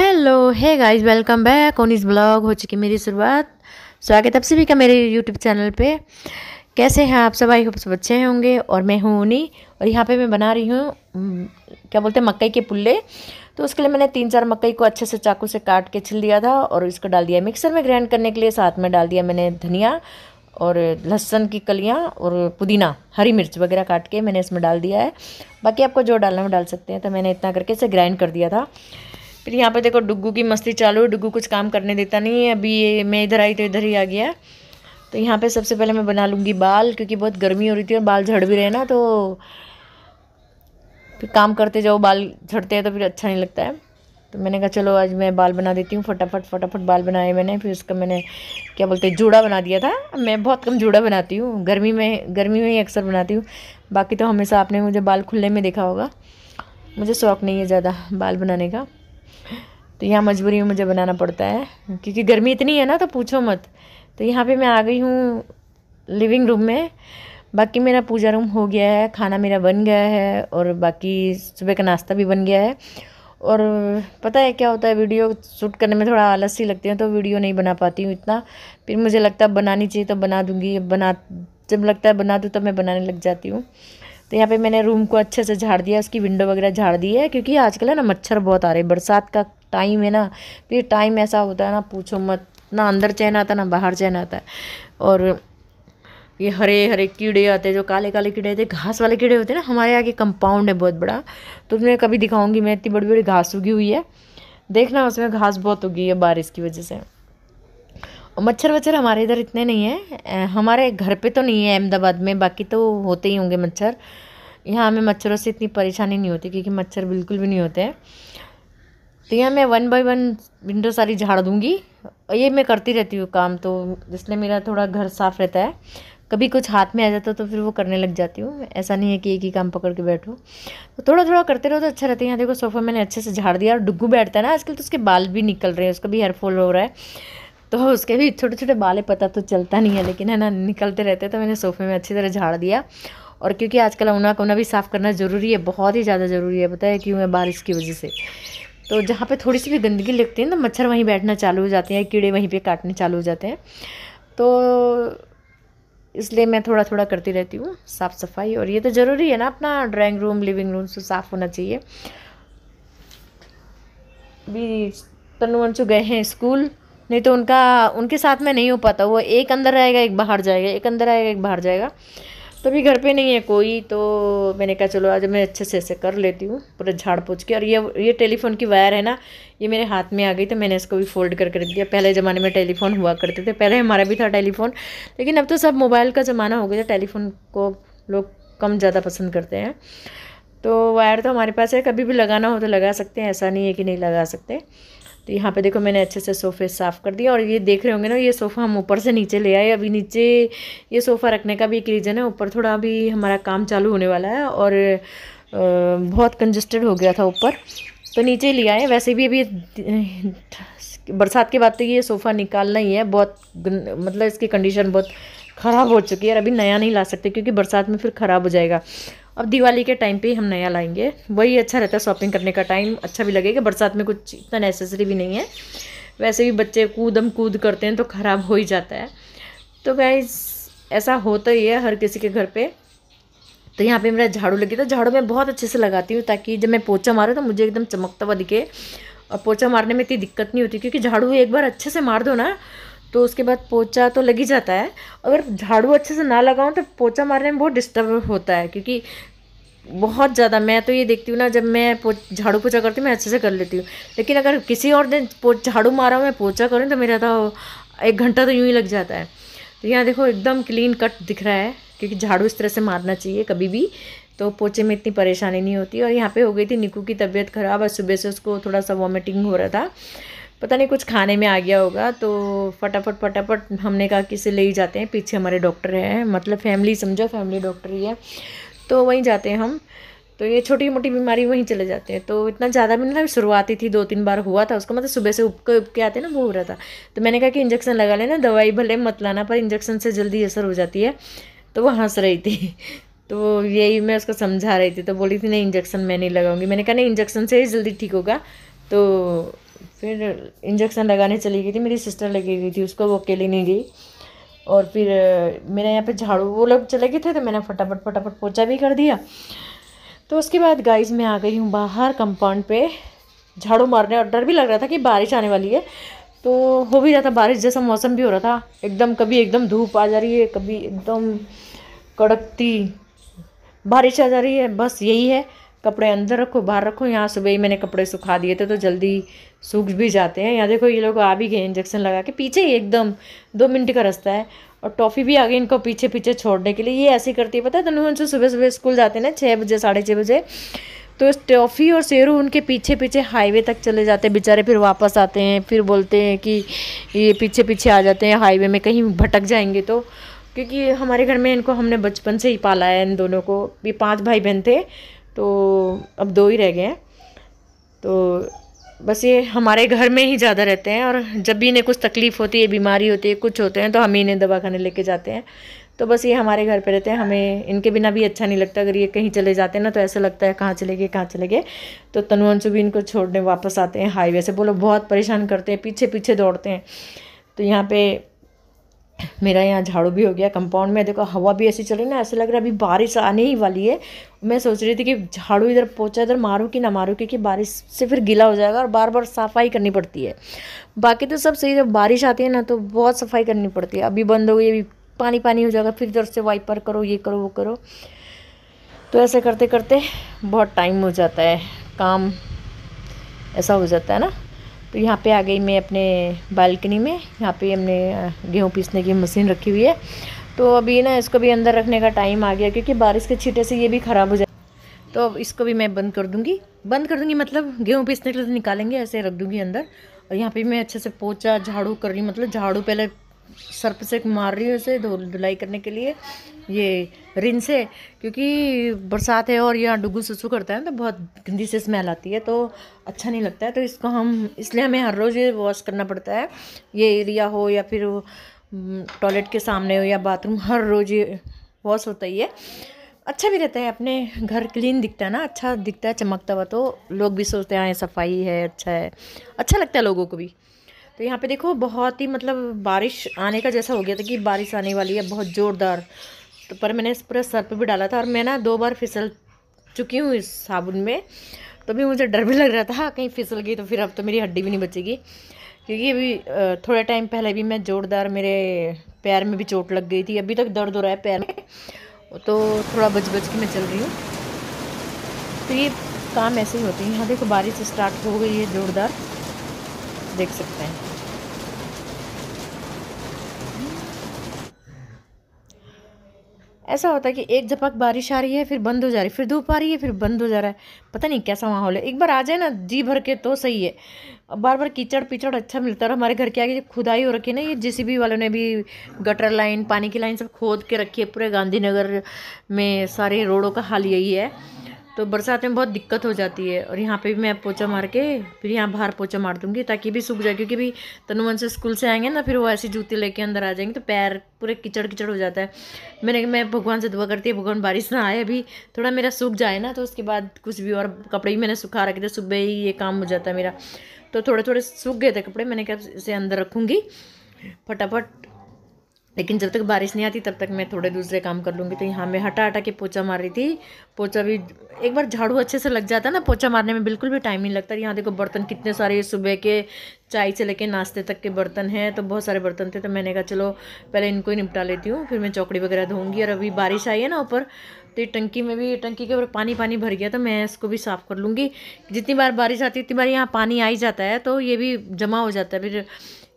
Hello hey guys, welcome back on इस blog. हो चुकी मेरी शुरुआत। स्वागत है आप सभी का मेरे यूट्यूब चैनल पे। कैसे हैं आप सब? आई होप सब अच्छे होंगे। और मैं हूँ उनी, और यहाँ पे मैं बना रही हूँ क्या बोलते हैं, मकई के पुल्ले। तो उसके लिए मैंने 3-4 मकई को अच्छे से चाकू से काट के छिल दिया था और इसको डाल दिया मिक्सर में ग्राइंड करने के लिए। साथ में डाल दिया मैंने धनिया और लहसुन की कलियाँ और पुदीना, हरी मिर्च वगैरह काट के मैंने इसमें डाल दिया है। बाकी आपको जो डालना वो डाल सकते हैं। तो मैंने इतना करके इसे ग्राइंड कर दिया था। फिर यहाँ पे देखो डुग्गू की मस्ती चालू है। डुग्गू कुछ काम करने देता नहीं है। अभी ये मैं इधर आई तो इधर ही आ गया। तो यहाँ पे सबसे पहले मैं बना लूँगी बाल, क्योंकि बहुत गर्मी हो रही थी और बाल झड़ भी रहे ना, तो फिर काम करते जाओ बाल झड़ते हैं तो फिर अच्छा नहीं लगता है। तो मैंने कहा चलो आज मैं बाल बना देती हूँ। फटाफट फटाफट बाल बनाए मैंने। फिर उसका मैंने क्या बोलते हैं, जूड़ा बना दिया था। मैं बहुत कम जूड़ा बनाती हूँ, गर्मी में ही अक्सर बनाती हूँ। बाकी तो हमेशा आपने मुझे बाल खुले में देखा होगा। मुझे शौक़ नहीं है ज़्यादा बाल बनाने का, तो यहाँ मजबूरी में मुझे बनाना पड़ता है क्योंकि गर्मी इतनी है ना, तो पूछो मत। तो यहाँ पे मैं आ गई हूँ लिविंग रूम में। बाकी मेरा पूजा रूम हो गया है, खाना मेरा बन गया है और बाकी सुबह का नाश्ता भी बन गया है। और पता है क्या होता है, वीडियो शूट करने में थोड़ा आलस सी लगती है, तो वीडियो नहीं बना पाती हूँ इतना। फिर मुझे लगता है बनानी चाहिए तो बना दूँगी। जब लगता है बना दूँ तब मैं बनाने लग जाती हूँ। तो यहाँ पे मैंने रूम को अच्छे से झाड़ दिया, उसकी विंडो वगैरह झाड़ दी है, क्योंकि आजकल है ना मच्छर बहुत आ रहे हैं। बरसात का टाइम है ना, फिर टाइम ऐसा होता है ना, पूछो मत। ना अंदर चैन आता ना बाहर चैन आता है। और ये हरे हरे कीड़े आते हैं, जो काले काले कीड़े आते हैं, घास वाले कीड़े होते हैं ना। हमारे यहाँ की कंपाउंड है बहुत बड़ा, तो तुम्हें कभी दिखाऊंगी मैं। इतनी बड़ी बड़ी घास उगी हुई है, देखना उसमें घास बहुत उगी है बारिश की वजह से। और मच्छर वच्छर हमारे इधर इतने नहीं है। हमारे घर पे तो नहीं है अहमदाबाद में, बाकी तो होते ही होंगे मच्छर। यहाँ हमें मच्छरों से इतनी परेशानी नहीं होती, क्योंकि मच्छर बिल्कुल भी नहीं होते हैं। तो यहाँ मैं 1 बाय 1 विंडो सारी झाड़ दूँगी। और ये मैं करती रहती हूँ काम, तो इसलिए मेरा थोड़ा घर साफ़ रहता है। कभी कुछ हाथ में आ जाता तो फिर वो करने लग जाती हूँ। ऐसा नहीं है कि एक ही काम पकड़ के बैठो, तो थोड़ा थोड़ा करते रहो तो अच्छा रहता है। यहाँ देखो सोफ़ा मैंने अच्छे से झाड़ दिया। और डुग्गू बैठता है ना आजकल, तो उसके बाल भी निकल रहे हैं, उसका भी हेयर फॉल हो रहा है। तो उसके भी छोटे छोटे बाल है, पता तो चलता नहीं है, लेकिन है ना निकलते रहते हैं। तो मैंने सोफ़े में अच्छी तरह झाड़ दिया। और क्योंकि आजकल औना कोना भी साफ़ करना ज़रूरी है, बहुत ही ज़्यादा ज़रूरी है। पता है क्यों है? बारिश की वजह से। तो जहाँ पे थोड़ी सी भी गंदगी लगती है ना, मच्छर वहीं बैठना चालू हो जाते हैं, कीड़े वहीं पे काटने चालू हो जाते हैं। तो इसलिए मैं थोड़ा थोड़ा करती रहती हूँ साफ़ सफाई। और ये तो ज़रूरी है ना, अपना ड्राइंग रूम लिविंग रूम से साफ़ होना चाहिए। अभी तन्नू अंशु गए हैं स्कूल, नहीं तो उनके साथ में नहीं हो पाता। वो एक अंदर आएगा एक बाहर जाएगा, एक अंदर आएगा एक बाहर जाएगा। तो अभी घर पे नहीं है कोई, तो मैंने कहा चलो आज मैं अच्छे से ऐसे कर लेती हूँ पूरा झाड़ पोंछ के। और ये टेलीफोन की वायर है ना, ये मेरे हाथ में आ गई, तो मैंने इसको भी फोल्ड करके रख दिया। पहले ज़माने में टेलीफोन हुआ करते थे, पहले हमारा भी था टेलीफोन, लेकिन अब तो सब मोबाइल का ज़माना हो गया। टेलीफोन को लोग कम ज़्यादा पसंद करते हैं। तो वायर तो हमारे पास है, कभी भी लगाना हो तो लगा सकते हैं, ऐसा नहीं है कि नहीं लगा सकते। तो यहाँ पे देखो मैंने अच्छे से सोफ़े साफ़ कर दिया। और ये देख रहे होंगे ना, ये सोफ़ा हम ऊपर से नीचे ले आए। अभी नीचे ये सोफ़ा रखने का भी एक रीज़न है, ऊपर थोड़ा अभी हमारा काम चालू होने वाला है और बहुत कंजस्टेड हो गया था ऊपर, तो नीचे ले आए। वैसे भी अभी बरसात के बाद तो ये सोफ़ा निकालना ही है। बहुत मतलब इसकी कंडीशन बहुत ख़राब हो चुकी है और अभी नया नहीं ला सकते, क्योंकि बरसात में फिर ख़राब हो जाएगा। अब दिवाली के टाइम पे हम नया लाएंगे, वही अच्छा रहता है शॉपिंग करने का टाइम, अच्छा भी लगेगा। बरसात में कुछ इतना नेसेसरी भी नहीं है, वैसे भी बच्चे कूद करते हैं तो ख़राब हो ही जाता है। तो गाइस ऐसा होता ही है हर किसी के घर पे। तो यहाँ पे मेरा झाड़ू लगी, तो झाड़ू मैं बहुत अच्छे से लगाती हूँ, ताकि जब मैं पोछा मारूँ तो मुझे एकदम चमकता हुआ दिखे। और पोछा मारने में इतनी दिक्कत नहीं होती, क्योंकि झाड़ू एक बार अच्छे से मार दो ना, तो उसके बाद पोछा तो लग ही जाता है। अगर झाड़ू अच्छे से ना लगाऊं तो पोछा मारने में बहुत डिस्टर्ब होता है, क्योंकि बहुत ज़्यादा मैं तो ये देखती हूँ ना, जब मैं झाड़ू पोछा करती हूँ मैं अच्छे से कर लेती हूँ, लेकिन अगर किसी और दिन झाड़ू मारा मैं पोछा करूँ तो मेरा तो 1 घंटा तो यूँ ही लग जाता है। तो यहाँ देखो एकदम क्लीन कट दिख रहा है, क्योंकि झाड़ू इस तरह से मारना चाहिए कभी भी, तो पोछे में इतनी परेशानी नहीं होती। और यहाँ पे हो गई थी निकू की तबीयत ख़राब, और सुबह से उसको थोड़ा सा वॉमिटिंग हो रहा था, पता नहीं कुछ खाने में आ गया होगा। तो फटाफट हमने कहा कि इसे ले ही जाते हैं। पीछे हमारे डॉक्टर हैं, मतलब फैमिली समझो, फैमिली डॉक्टर ही है, तो वहीं जाते हैं हम। तो ये छोटी मोटी बीमारी वहीं चले जाते हैं। तो इतना ज़्यादा भी नहीं, शुरुआती थी 2-3 बार हुआ था उसको, मतलब सुबह से उब के आते ना, वो हो रहा था। तो मैंने कहा कि इंजेक्शन लगा लेना, दवाई भले मत लाना, पर इंजेक्शन से जल्दी असर हो जाती है। तो वो हंस रही थी, तो यही मैं उसको समझा रही थी। तो बोली थी नहीं इंजेक्शन मैं नहीं लगाऊंगी। मैंने कहा नहीं, इंजेक्शन से ही जल्दी ठीक होगा, तो फिर इंजेक्शन लगाने चली गई थी, मेरी सिस्टर लेके गई थी उसको, वो अकेली नहीं गई। और फिर मेरे यहाँ पे झाड़ू, वो लोग चले गए थे तो मैंने फटाफट फटाफट पोछा भी कर दिया। तो उसके बाद गाइस मैं आ गई हूँ बाहर कंपाउंड पे झाड़ू मारने, और डर भी लग रहा था कि बारिश आने वाली है। तो हो भी रहा था, बारिश जैसा मौसम भी हो रहा था एकदम, कभी एकदम धूप आ जा रही है, कभी एकदम कड़कती बारिश आ जा रही है। बस यही है, कपड़े अंदर रखो बाहर रखो। यहाँ सुबह ही मैंने कपड़े सुखा दिए थे तो जल्दी सूख भी जाते हैं। यहाँ देखो ये लोग आ भी गए इंजेक्शन लगा के, पीछे ही एकदम 2 मिनट का रास्ता है। और टॉफ़ी भी आ गई इनको पीछे पीछे छोड़ने के लिए। ये ऐसे ही करती है, पता है तनु से सुबह सुबह स्कूल जाते हैं ना 6 बजे 6:30 बजे, तो टॉफ़ी और शेरू उनके पीछे पीछे हाईवे तक चले जाते हैं बेचारे, फिर वापस आते हैं, फिर बोलते हैं कि ये पीछे पीछे आ जाते हैं हाईवे में, कहीं भटक जाएंगे तो। क्योंकि हमारे घर में इनको हमने बचपन से ही पाला है, इन दोनों को भी। 5 भाई बहन थे तो अब 2 ही रह गए हैं। तो बस ये हमारे घर में ही ज़्यादा रहते हैं, और जब भी इन्हें कुछ तकलीफ़ होती है, बीमारी होती है, कुछ होते हैं, तो हम ही इन्हें दवाखाने लेके जाते हैं। तो बस ये हमारे घर पे रहते हैं, हमें इनके बिना भी अच्छा नहीं लगता। अगर ये कहीं चले जाते हैं ना तो ऐसा लगता है कहाँ चले गए कहाँ चले गए। तो तनुवंशु भी इनको छोड़ने वापस आते हैं हाईवे से, बोलो बहुत परेशान करते हैं, पीछे पीछे दौड़ते हैं। तो यहाँ पे मेरा यहाँ झाड़ू भी हो गया कंपाउंड में। देखो हवा भी ऐसी चल रही ना, ऐसा लग रहा है अभी बारिश आने ही वाली है। मैं सोच रही थी कि झाड़ू इधर पोछा इधर मारूँ कि ना मारूँ, क्योंकि बारिश से फिर गीला हो जाएगा और बार बार सफाई करनी पड़ती है। बाकी तो सब सही, जब बारिश आती है ना तो बहुत सफाई करनी पड़ती है। अभी बंद हो गई, अभी पानी पानी हो जाएगा, फिर इधर से वाइपर करो, ये करो वो करो। तो ऐसे करते करते बहुत टाइम हो जाता है, काम ऐसा हो जाता है ना। तो यहाँ पे आ गई मैं अपने बालकनी में। यहाँ पे हमने गेहूँ पीसने की मशीन रखी हुई है। तो अभी ना इसको भी अंदर रखने का टाइम आ गया, क्योंकि बारिश के छींटे से ये भी ख़राब हो जाए। तो अब इसको भी मैं बंद कर दूँगी मतलब गेहूँ पीसने के लिए निकालेंगे, ऐसे रख दूँगी अंदर। और यहाँ पे मैं अच्छे से पोछा झाड़ू कर रही हूँ, मतलब झाड़ू पहले सर्फ से मार रही हूँ इसे धुलाई करने के लिए, ये रिन से, क्योंकि बरसात है और यहाँ डुगू सुसु करता है तो बहुत गंदी से स्मेल आती है, तो अच्छा नहीं लगता है। तो इसको हम इसलिए हमें हर रोज़ ये वॉश करना पड़ता है। ये एरिया हो या फिर टॉयलेट के सामने हो या बाथरूम, हर रोज़ ये वॉश होता ही है। अच्छा भी रहता है, अपने घर क्लीन दिखता है ना, अच्छा दिखता है चमकता हुआ, तो लोग भी सोचते हैं सफाई है, अच्छा है, अच्छा लगता है लोगों को भी। तो यहाँ पे देखो बहुत ही मतलब बारिश आने का जैसा हो गया था कि बारिश आने वाली है बहुत ज़ोरदार। तो पर मैंने इस पूरा सर पे भी डाला था, और मैं ना 2 बार फिसल चुकी हूँ इस साबुन में। तो भी मुझे डर भी लग रहा था कहीं फिसल गई तो फिर अब तो मेरी हड्डी भी नहीं बचेगी। क्योंकि अभी थोड़े टाइम पहले भी मैं ज़ोरदार, मेरे पैर में भी चोट लग गई थी, अभी तक दर्द हो रहा है पैर में। तो थोड़ा बच बच के मैं चल रही हूँ। तो ये काम ऐसे ही होते हैं। यहाँ देखो बारिश स्टार्ट हो गई है ज़ोरदार, देख सकते हैं। ऐसा होता है कि एक झपक बारिश आ रही है, फिर बंद हो जा रही है, फिर धूप आ रही है, फिर बंद हो जा रहा है, पता नहीं कैसा माहौल है। एक बार आ जाए ना जी भर के तो सही है, बार बार कीचड़ पीचड़ अच्छा मिलता है। और हमारे घर के आगे खुदाई हो रखी है ना, ये जेसीबी वालों ने भी गटर लाइन, पानी की लाइन सब खोद के रखी है पूरे गांधीनगर में। सारे रोडों का हाल यही है, तो बरसात में बहुत दिक्कत हो जाती है। और यहाँ पे भी मैं पोछा मार के फिर यहाँ बाहर पोछा मार दूँगी ताकि भी सूख जाए, क्योंकि भी तनुवन से स्कूल से आएंगे ना, फिर वो ऐसी जूते लेके अंदर आ जाएंगे तो पैर पूरे कीचड़ कीचड़ हो जाता है। मैं भगवान से दुआ करती है भगवान बारिश ना आए, अभी थोड़ा मेरा सूख जाए ना, तो उसके बाद कुछ भी। और कपड़े भी मैंने सुखा रखे थे, सुबह ही ये काम हो जाता है मेरा। तो थोड़े थोड़े सूख गए थे कपड़े, मैंने कहा इसे अंदर रखूँगी फटाफट, लेकिन जब तक बारिश नहीं आती तब तक मैं थोड़े दूसरे काम कर लूँगी। तो यहाँ मैं हटा हटा के पोछा मार रही थी। पोछा भी एक बार झाड़ू अच्छे से लग जाता है ना, पोछा मारने में बिल्कुल भी टाइम नहीं लगता। यहाँ देखो बर्तन कितने सारे, सुबह के चाय से लेके नाश्ते तक के बर्तन हैं, तो बहुत सारे बर्तन थे। तो मैंने कहा चलो पहले इनको ही निपटा लेती हूँ, फिर मैं चौकड़ी वगैरह धोऊँगी। और अभी बारिश आई है ना ऊपर, तो ये टंकी में भी, टंकी के ऊपर पानी पानी भर गया, तो मैं इसको भी साफ़ कर लूँगी। जितनी बार बारिश आती है उतनी बार यहाँ पानी आ ही जाता है, तो ये भी जमा हो जाता है। फिर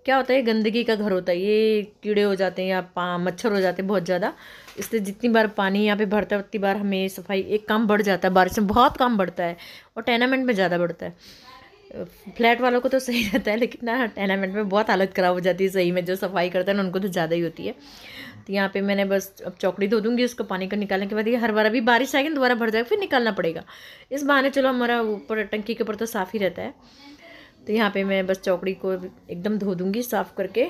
क्या होता है, गंदगी का घर होता है, ये कीड़े हो जाते हैं या मच्छर हो जाते हैं बहुत ज़्यादा। इसलिए जितनी बार पानी यहाँ पे भरता है उतनी बार हमें सफाई, एक काम बढ़ जाता है। बारिश में बहुत काम बढ़ता है और टेनामेंट में ज़्यादा बढ़ता है। फ्लैट वालों को तो सही रहता है, लेकिन ना टेनामेंट में बहुत हालत ख़राब हो जाती है सही में। जो सफाई करते हैं ना उनको तो ज़्यादा ही होती है। तो यहाँ पे मैंने बस अब चौकड़ी धो दूँगी, उसको पानी को निकालने के बाद ये हर बार अभी बारिश आएगी ना दोबारा भर जाएगा, फिर निकालना पड़ेगा। इस बहाने चलो हमारा ऊपर टंकी के ऊपर तो साफ़ ही रहता है। तो यहाँ पे मैं बस चौकड़ी को एकदम धो दूँगी साफ़ करके।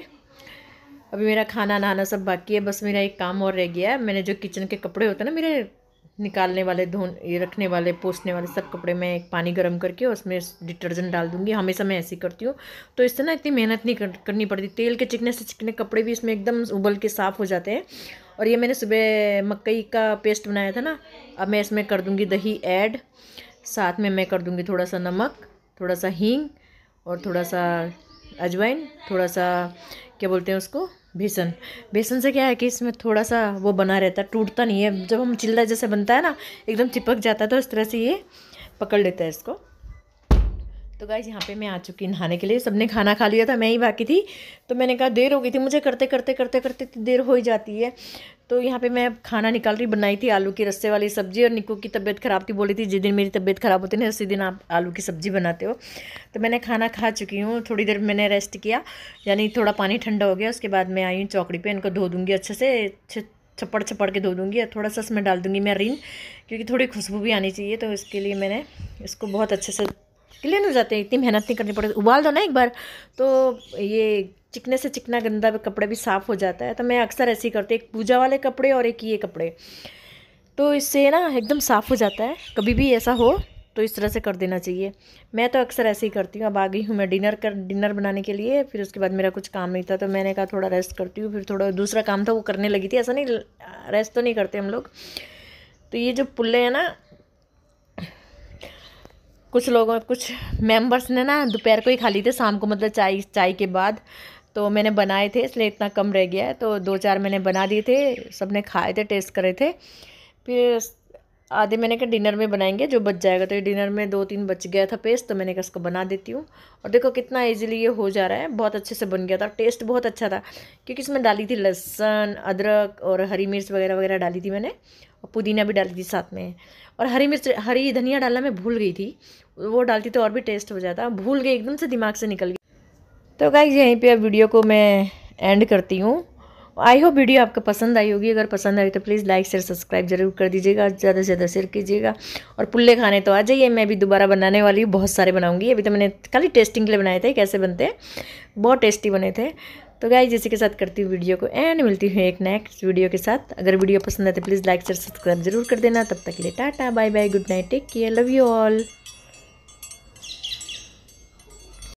अभी मेरा खाना नहाना सब बाकी है, बस मेरा एक काम और रह गया है। मैंने जो किचन के कपड़े होते हैं ना मेरे निकालने वाले, ये रखने वाले, पोंछने वाले सब कपड़े मैं एक पानी गर्म करके उसमें डिटर्जेंट डाल दूँगी। हमेशा मैं ऐसे ही करती हूँ, तो इससे ना इतनी मेहनत नहीं करनी पड़ती। तेल के चिकने से चिकने कपड़े भी इसमें एकदम उबल के साफ़ हो जाते हैं। और ये मैंने सुबह मकई का पेस्ट बनाया था ना, अब मैं इसमें कर दूँगी दही ऐड, साथ में मैं कर दूँगी थोड़ा सा नमक, थोड़ा सा हींग और थोड़ा सा अजवाइन, थोड़ा सा क्या बोलते हैं उसको, बेसन। बेसन से क्या है कि इसमें थोड़ा सा वो बना रहता है, टूटता नहीं है। जब हम चिल्ला जैसे बनता है ना, एकदम चिपक जाता है, तो इस तरह से ये पकड़ लेता है इसको। तो गाइस यहाँ पे मैं आ चुकी नहाने के लिए। सबने खाना खा लिया था, मैं ही बाकी थी। तो मैंने कहा देर हो गई थी मुझे, करते करते करते करते देर हो ही जाती है। तो यहाँ पे मैं खाना निकाल रही, बनाई थी आलू की रस्से वाली सब्जी। और निक्कू की तबीयत ख़राब थी, बोली थी जिस दिन मेरी तबीयत ख़राब होती है ना, उसी दिन आप आलू की सब्ज़ी बनाते हो। तो मैंने खाना खा चुकी हूँ, थोड़ी देर मैंने रेस्ट किया, यानी थोड़ा पानी ठंडा हो गया। उसके बाद मैं आई हूँ चौकड़ी पर, इनको धो दूँगी अच्छे से, छप्पड़ छप्पड़ के धो दूँगी। और थोड़ा सा इसमें डाल दूँगी मैं रिन, क्योंकि थोड़ी खुशबू भी आनी चाहिए। तो इसके लिए मैंने इसको बहुत अच्छे से क्लीन हो जाते हैं, इतनी मेहनत नहीं करनी पड़ती। उबाल दो ना एक बार, तो ये चिकने से चिकना गंदा कपड़ा भी साफ़ हो जाता है। तो मैं अक्सर ऐसे ही करती, एक पूजा वाले कपड़े और एक ये कपड़े, तो इससे ना एकदम साफ़ हो जाता है। कभी भी ऐसा हो तो इस तरह से कर देना चाहिए। मैं तो अक्सर ऐसे ही करती हूँ। अब आ गई हूँ मैं डिनर बनाने के लिए। फिर उसके बाद मेरा कुछ काम नहीं था, तो मैंने कहा थोड़ा रेस्ट करती हूँ। फिर थोड़ा दूसरा काम था वो करने लगी थी। ऐसा नहीं, रेस्ट तो नहीं करते हम लोग। तो ये जो पुल्ले हैं ना, कुछ मेंबर्स ने ना दोपहर को ही खा ली थे, शाम को मतलब चाय के बाद। तो मैंने बनाए थे, इसलिए इतना कम रह गया है। तो 2-4 मैंने बना दिए थे, सबने खाए थे, टेस्ट करे थे। फिर आधे मैंने कहा डिनर में बनाएंगे, जो बच जाएगा। तो ये डिनर में 2-3 बच गया था पेस्ट, तो मैंने कहा इसको बना देती हूँ। और देखो कितना ईजिली ये हो जा रहा है, बहुत अच्छे से बन गया था। टेस्ट बहुत अच्छा था, क्योंकि इसमें डाली थी लहसुन, अदरक और हरी मिर्च वगैरह वगैरह डाली थी मैंने, और पुदीना भी डाली थी साथ में। और हरी धनिया डालना मैं भूल गई थी, वो डालती तो और भी टेस्ट हो जाता, भूल गई, एकदम से दिमाग से निकल गई। तो गाइस यहीं पे अब वीडियो को मैं एंड करती हूँ। आई होप वीडियो आपको पसंद आई होगी। अगर पसंद आई तो प्लीज़ लाइक शेयर सब्सक्राइब जरूर कर दीजिएगा, ज़्यादा से ज़्यादा शेयर कीजिएगा। और पुल्ले खाने तो आ जाइए, मैं भी दोबारा बनाने वाली हूँ, बहुत सारे बनाऊँगी। अभी तो मैंने खाली टेस्टिंग के लिए बनाए थे, कैसे बनते हैं, बहुत टेस्टी बने थे। तो गाइस इसी के साथ करती हूँ वीडियो को एंड, मिलती हूँ एक नेक्स्ट वीडियो के साथ। अगर वीडियो पसंद आए तो प्लीज़ लाइक शेयर सब्सक्राइब जरूर कर देना। तब तक के लिए tata bye bye, good night, take care, love you all.